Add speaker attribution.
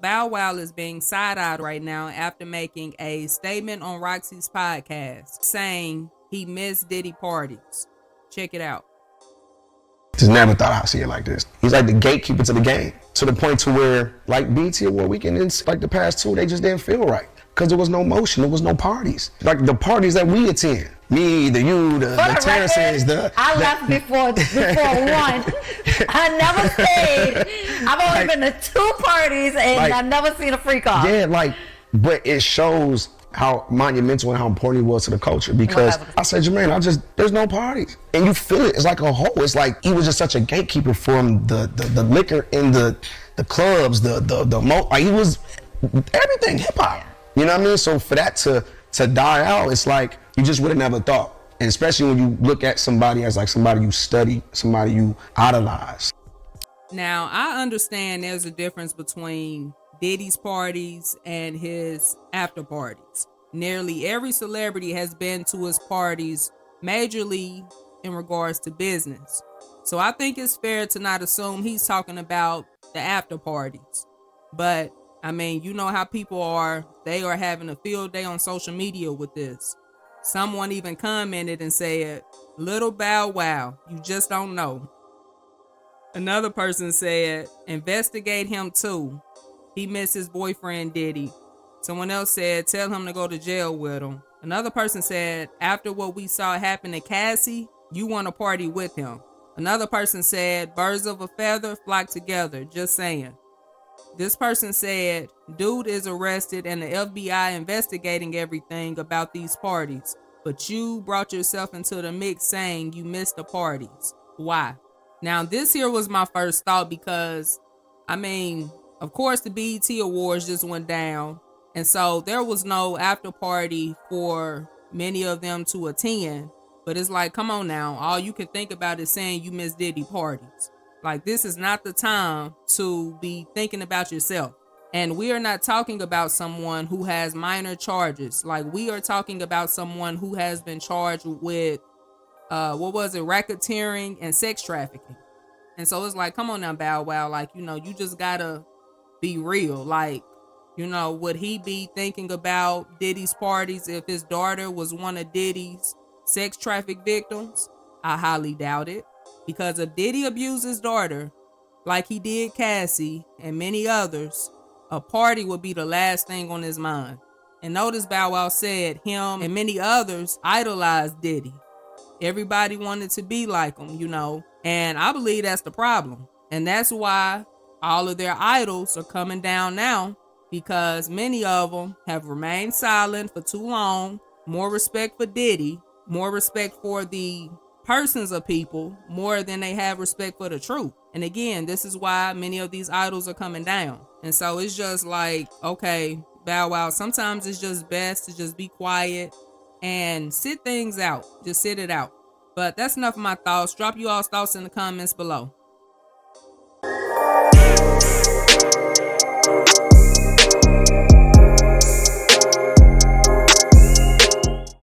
Speaker 1: Bow Wow is being side-eyed right now after making a statement on Rocsi's podcast saying he missed Diddy parties. Check it out.
Speaker 2: Just never thought I'd see it like this. He's like the gatekeeper to the game, to the point to where, like BT Award weekend, it's like the past two, they just didn't feel right. Because there was no motion, there was no parties. Like the parties that we attend, me, the you, the Terrences,
Speaker 3: I left before one. I never stayed. I've only been to 2 parties and I've never seen a freak off.
Speaker 2: Yeah, but it shows how monumental and how important he was to the culture, because I said, Jermaine, there's no parties. And you feel it, it's like a whole, it's like he was just such a gatekeeper from the liquor in the clubs, like he was everything, hip hop. You know what I mean? So for that to die out, it's like you just would have never thought. And especially when you look at somebody as like somebody you study, somebody you idolize.
Speaker 1: Now, I understand there's a difference between Diddy's parties and his after parties. Nearly every celebrity has been to his parties majorly in regards to business. So I think it's fair to not assume he's talking about the after parties. But I mean, you know how people are. They are having a field day on social media with this. Someone even commented and said, "Little Bow Wow, you just don't know." Another person said, "Investigate him too. He missed his boyfriend Diddy." Someone else said, "Tell him to go to jail with him." Another person said, "After what we saw happen to Cassie, you want to party with him." Another person said, "Birds of a feather flock together, just saying." This person said, "Dude is arrested and the FBI investigating everything about these parties, but you brought yourself into the mix saying you missed the parties. Why?" Now, this here was my first thought because, I mean, of course, the BET Awards just went down. And so there was no after party for many of them to attend. But it's like, come on now. All you can think about is saying you missed Diddy parties. Like, this is not the time to be thinking about yourself. And we are not talking about someone who has minor charges. Like, we are talking about someone who has been charged with, racketeering and sex trafficking. And so it's like, come on now, Bow Wow. Like, you just gotta be real. Like, would he be thinking about Diddy's parties if his daughter was one of Diddy's sex traffic victims? I highly doubt it. Because if Diddy abused his daughter, like he did Cassie and many others, a party would be the last thing on his mind. And notice Bow Wow said him and many others idolized Diddy. Everybody wanted to be like him, and I believe that's the problem. And that's why all of their idols are coming down now, because many of them have remained silent for too long. More respect for Diddy, more respect for the persons of people, more than they have respect for the truth. And again, this is why many of these idols are coming down. And so it's just like, okay, Bow Wow, sometimes it's just best to just be quiet and sit things out. Just sit it out. But that's enough of my thoughts. Drop you all's thoughts in the comments below.